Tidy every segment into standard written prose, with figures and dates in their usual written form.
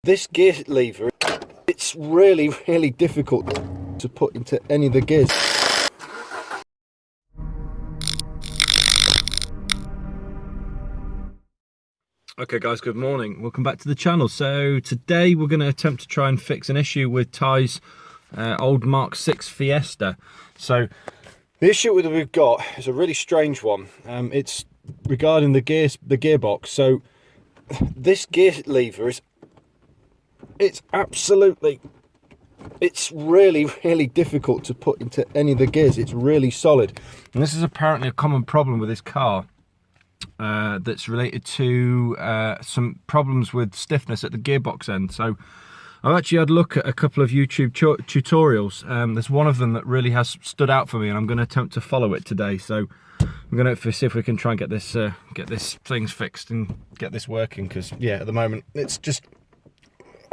This gear lever, it's really difficult to put into any of the gears. Okay guys, good morning. Welcome back to the channel. So today we're going to attempt to try and fix an issue with Ty's old Mk6 Fiesta. So the issue that we've got is a really strange one. It's regarding the gearbox. So this gear lever is it's really difficult to put into any of the gears. It's really solid, and this is apparently a common problem with this car that's related to some problems with stiffness at the gearbox end. So I've actually had a look at a couple of YouTube tutorials. There's one of them that really has stood out for me, and I'm going to attempt to follow it today. So I'm going to see if we can try and get this things fixed and get this working, because yeah, at the moment it's just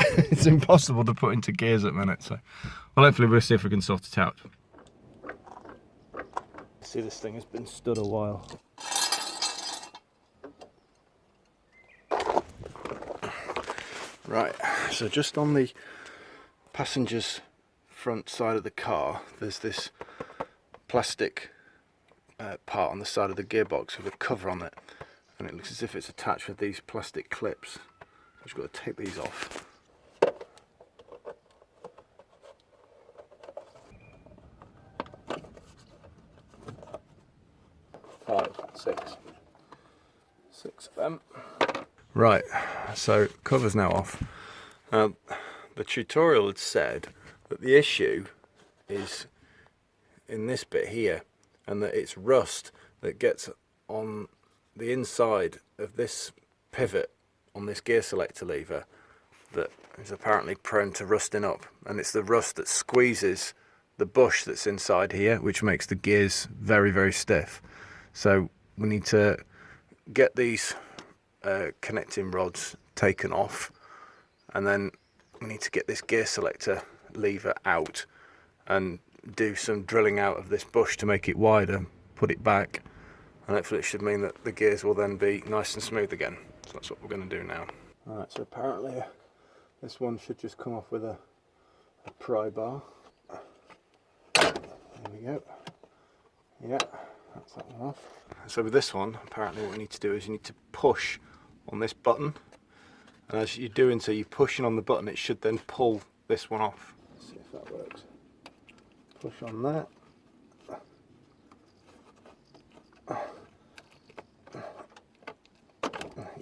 it's impossible to put into gears at the minute. So well, hopefully we'll see if we can sort it out. See, this thing has been stood a while. Right, so just on the passenger's front side of the car, there's this plastic part on the side of the gearbox with a cover on it, and it looks as if it's attached with these plastic clips. I've just got to take these off. 5, 6 of them. Right, so cover's now off. The tutorial had said that the issue is in this bit here, and that it's rust that gets on the inside of this pivot on this gear selector lever that is apparently prone to rusting up, and it's the rust that squeezes the bush that's inside here, which makes the gears very stiff. So we need to get these connecting rods taken off, and then we need to get this gear selector lever out and do some drilling out of this bush to make it wider, put it back, and hopefully it should mean that the gears will then be nice and smooth again. So that's what we're going to do now. Alright, so apparently this one should just come off with a pry bar. There we go. Yeah, that's that one off. So with this one, apparently what we need to do is you need to push on this button, and as you're doing so, you're pushing on the button, it should then pull this one off. Let's see if that works. Push on that.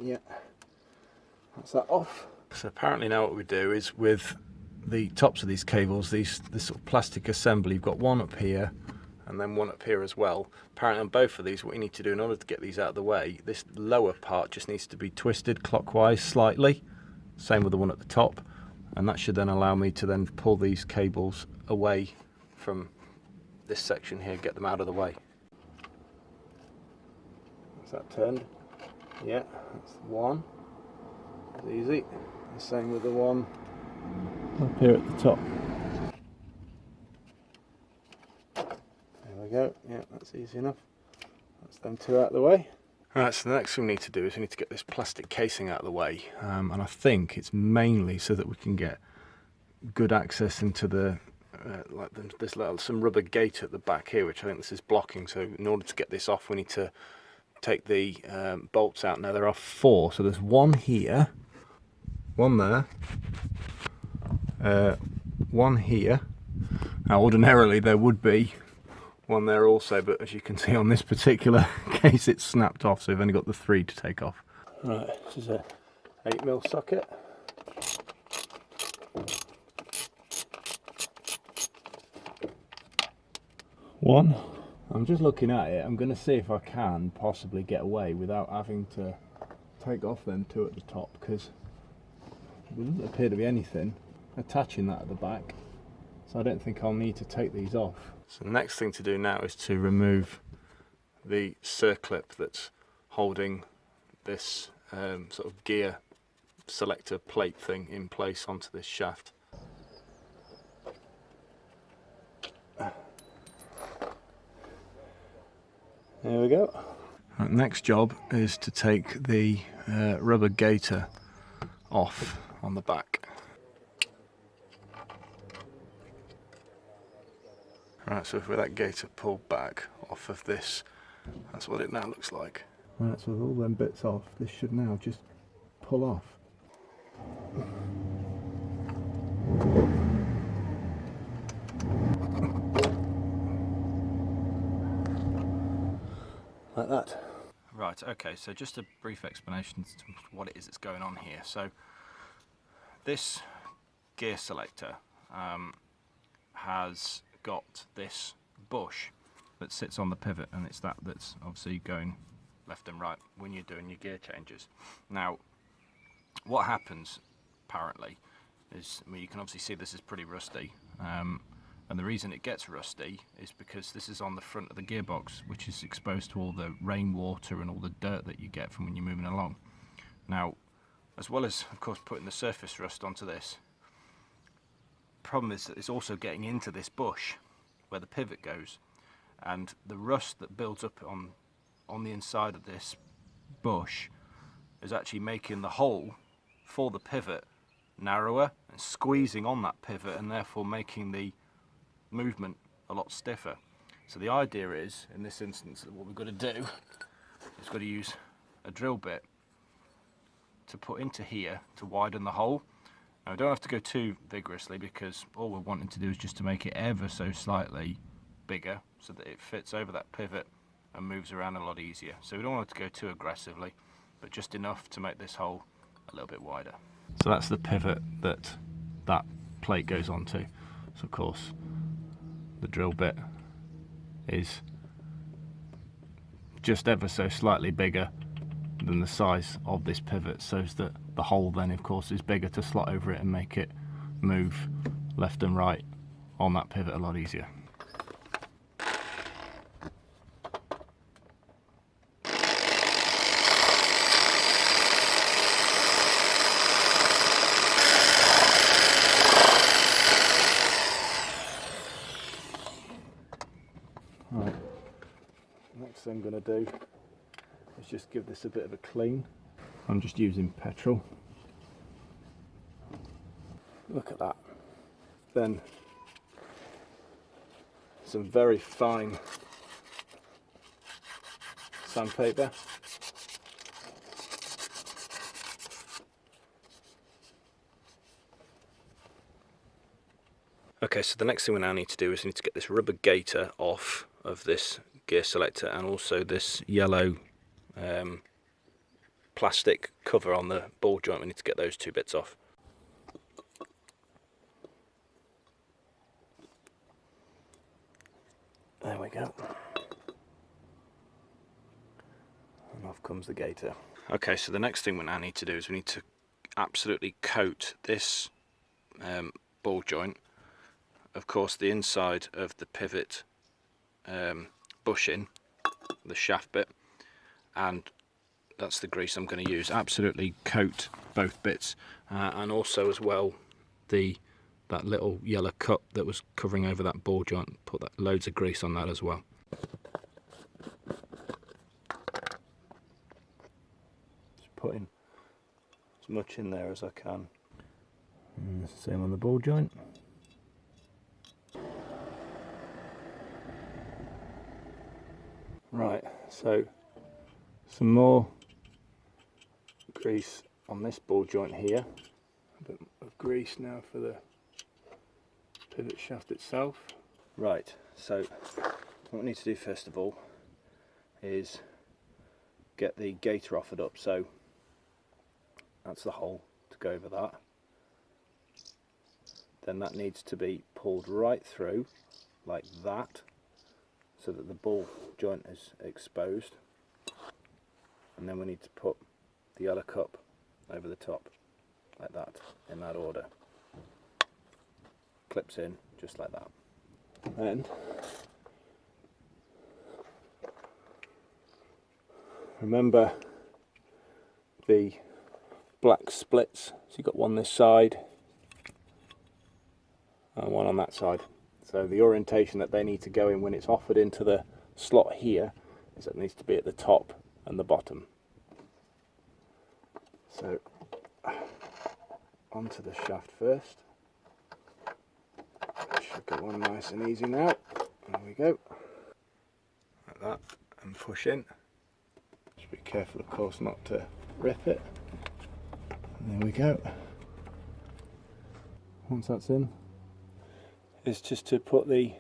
Yeah, that's that off. So apparently now what we do is, with the tops of these cables, this sort of plastic assembly, you've got one up here and then one up here as well. Apparently on both of these, what you need to do in order to get these out of the way, this lower part just needs to be twisted clockwise slightly, same with the one at the top, and that should then allow me to then pull these cables away from this section here, get them out of the way. Is that turned? Yeah, that's one. It's easy. The same with the one up here at the top. There we go. Yeah, that's easy enough. That's them two out of the way. Alright, so the next thing we need to do is we need to get this plastic casing out of the way, and I think it's mainly so that we can get good access into the there's some rubber gate at the back here, which I think this is blocking. So in order to get this off, we need to take the bolts out. Now there are 4, so there's one here, one there, one here. Now ordinarily there would be one there also, but as you can see on this particular case, it's snapped off, so we've only got the 3 to take off. Right, this is a 8mm socket. One. I'm just looking at it. I'm going to see if I can possibly get away without having to take off them 2 at the top, because there doesn't appear to be anything attaching that at the back, so I don't think I'll need to take these off. So the next thing to do now is to remove the circlip that's holding this sort of gear selector plate thing in place onto this shaft. There we go. Right, next job is to take the rubber gaiter off on the back. Right, so with that gaiter pulled back off of this, that's what it now looks like. Right, so with all them bits off, this should now just pull off. Like that. Right, okay, so just a brief explanation as to what it is that's going on here. So this gear selector has got this bush that sits on the pivot, and it's that's obviously going left and right when you're doing your gear changes. Now, what happens apparently is, I mean, you can obviously see this is pretty rusty, and the reason it gets rusty is because this is on the front of the gearbox, which is exposed to all the rainwater and all the dirt that you get from when you're moving along. Now, as well as of course putting the surface rust onto this, the problem is that it's also getting into this bush where the pivot goes, and the rust that builds up on the inside of this bush is actually making the hole for the pivot narrower and squeezing on that pivot, and therefore making the movement a lot stiffer. So the idea is, in this instance, that what we've got to do is got to use a drill bit to put into here to widen the hole. Now, we don't have to go too vigorously, because all we're wanting to do is just to make it ever so slightly bigger so that it fits over that pivot and moves around a lot easier. So we don't want it to go too aggressively, but just enough to make this hole a little bit wider. So that's the pivot that plate goes onto. So of course the drill bit is just ever so slightly bigger than the size of this pivot, so that the hole then of course is bigger to slot over it and make it move left and right on that pivot a lot easier. Right, next thing I'm going to do is just give this a bit of a clean. I'm just using petrol. Look at that. Then some very fine sandpaper. Okay, so the next thing we now need to do is we need to get this rubber gaiter off of this gear selector, and also this yellow plastic cover on the ball joint. We need to get those two bits off. There we go. And off comes the gaiter. Okay, so the next thing we now need to do is we need to absolutely coat this ball joint, of course the inside of the pivot bushing, the shaft bit, and that's the grease I'm going to use. Absolutely coat both bits, and also as well that little yellow cup that was covering over that ball joint. Put that loads of grease on that as well. Just putting as much in there as I can. And same on the ball joint. Right, so some more grease on this ball joint here. A bit of grease now for the pivot shaft itself. Right, so what we need to do first of all is get the gaiter offered up. So that's the hole to go over that. Then that needs to be pulled right through like that, so that the ball joint is exposed, and then we need to put the yellow cup over the top like that, in that order. Clips in just like that. And remember the black splits, so you've got one this side and one on that side. So the orientation that they need to go in when it's offered into the slot here is that it needs to be at the top and the bottom. So onto the shaft first. Should get one nice and easy now. There we go. Like that, and push in. Just be careful, of course, not to rip it. And there we go. Once that's in, is just to put the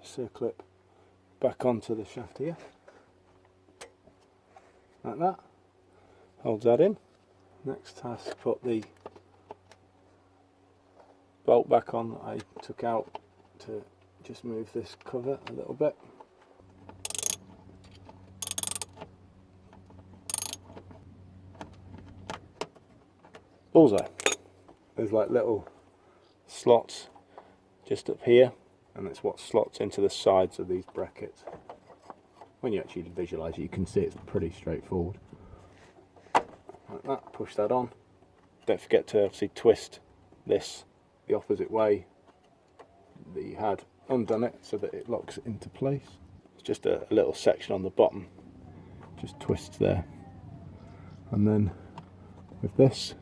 circlip back onto the shaft here. Like that. Holds that in. Next task, put the bolt back on that I took out to just move this cover a little bit. Bullseye. There's like little slots just up here, and it's what slots into the sides of these brackets. When you actually visualise it, you can see it's pretty straightforward. Like that, push that on. Don't forget to obviously twist this the opposite way that you had undone it, so that it locks into place. It's just a little section on the bottom, just twists there. And then with this,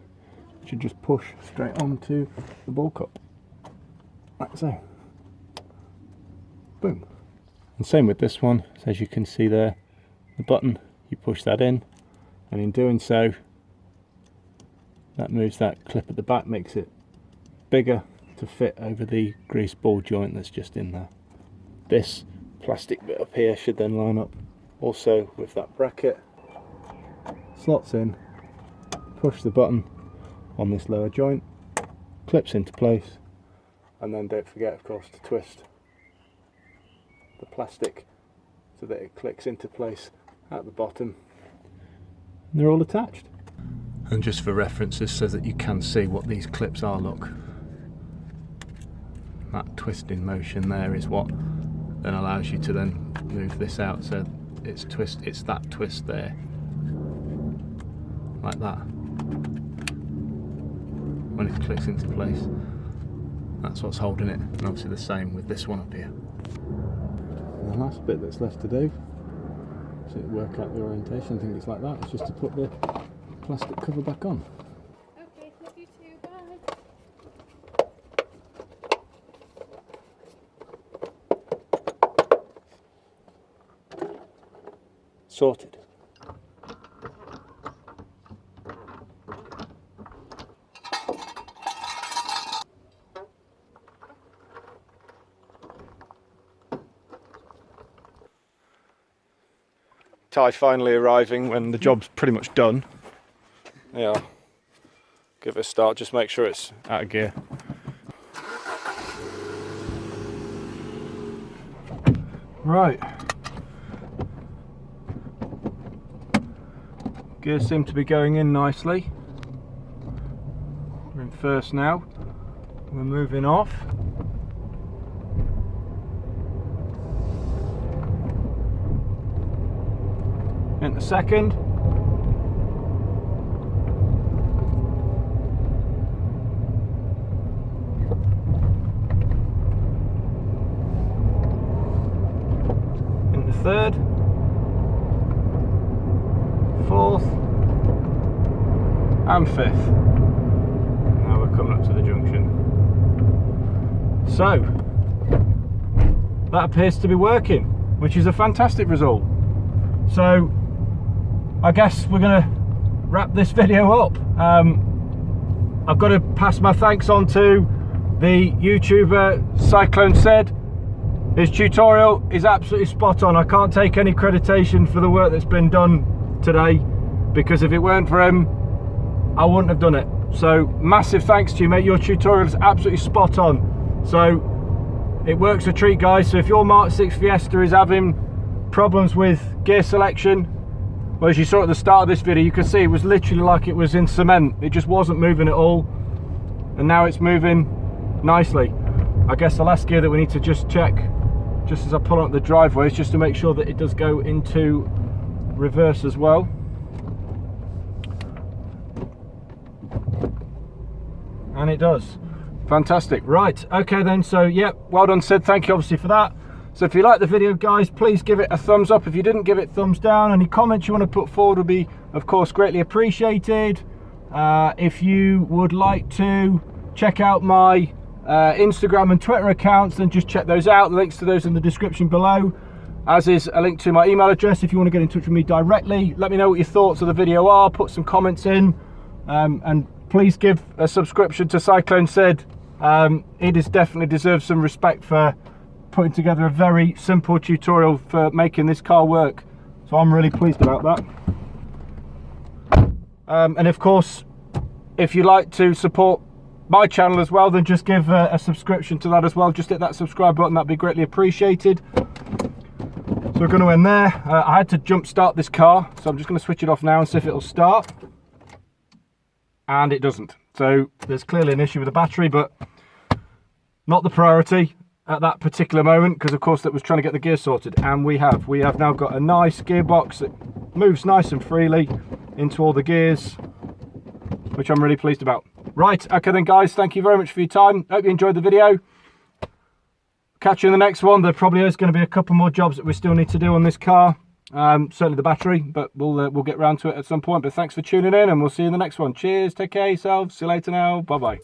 you should just push straight onto the ball cup, like so. Boom. And same with this one, so as you can see there, the button, you push that in, and in doing so, that moves that clip at the back, makes it bigger to fit over the grease ball joint that's just in there. This plastic bit up here should then line up also with that bracket. Slots in, push the button on this lower joint, clips into place, and then don't forget, of course, to twist the plastic so that it clicks into place at the bottom. And they're all attached. And just for references, so that you can see what these clips are, look. That twisting motion there is what then allows you to then move this out, so it's that twist there, like that. When it clicks into place, that's what's holding it. And obviously the same with this one up here. And the last bit that's left to do, so work out the orientation, I think it's like that, it's just to put the plastic cover back on. Okay, love you too, bye. Sorted. Ty finally arriving when the job's pretty much done. Yeah, give it a start, just make sure it's out of gear. Right. Gears seem to be going in nicely. We're in first now. We're moving off. Into second. Into third. Fourth. And fifth. Now we're coming up to the junction. So, that appears to be working, which is a fantastic result. So, I guess we're going to wrap this video up. I've got to pass my thanks on to the YouTuber Cyclone Cyd. His tutorial is absolutely spot on. I can't take any creditation for the work that's been done today, because if it weren't for him, I wouldn't have done it. So massive thanks to you, mate. Your tutorial is absolutely spot on. So it works a treat, guys. So if your Mk6 Fiesta is having problems with gear selection, well, as you saw at the start of this video, you can see it was literally like it was in cement. It just wasn't moving at all, and now it's moving nicely. I guess the last gear that we need to just check, just as I pull up the driveway, is just to make sure that it does go into reverse as well. And it does. Fantastic. Right, okay then, so yep, well done Cyd, thank you obviously for that. So if you like the video, guys, please give it a thumbs up. If you didn't, give it thumbs down. Any comments you want to put forward would be, of course, greatly appreciated. If you would like to check out my Instagram and Twitter accounts, then just check those out. The links to those in the description below, as is a link to my email address if you want to get in touch with me directly. Let me know what your thoughts of the video are, put some comments in, and please give a subscription to Cyclone Cyd. It is definitely deserves some respect for putting together a very simple tutorial for making this car work, so I'm really pleased about that. And of course, if you'd like to support my channel as well, then just give a subscription to that as well. Just hit that subscribe button, that'd be greatly appreciated. So we're going to end there. I had to jump start this car, so I'm just going to switch it off now and see if it'll start, and it doesn't. So there's clearly an issue with the battery, but not the priority at that particular moment, because of course that was trying to get the gear sorted, and we have now got a nice gearbox that moves nice and freely into all the gears, which I'm really pleased about. Right, okay then guys, thank you very much for your time. Hope you enjoyed the video. Catch you in the next one. There probably is going to be a couple more jobs that we still need to do on this car, certainly the battery, but we'll get round to it at some point. But thanks for tuning in, and we'll see you in the next one. Cheers, take care of yourselves, see you later now, bye bye.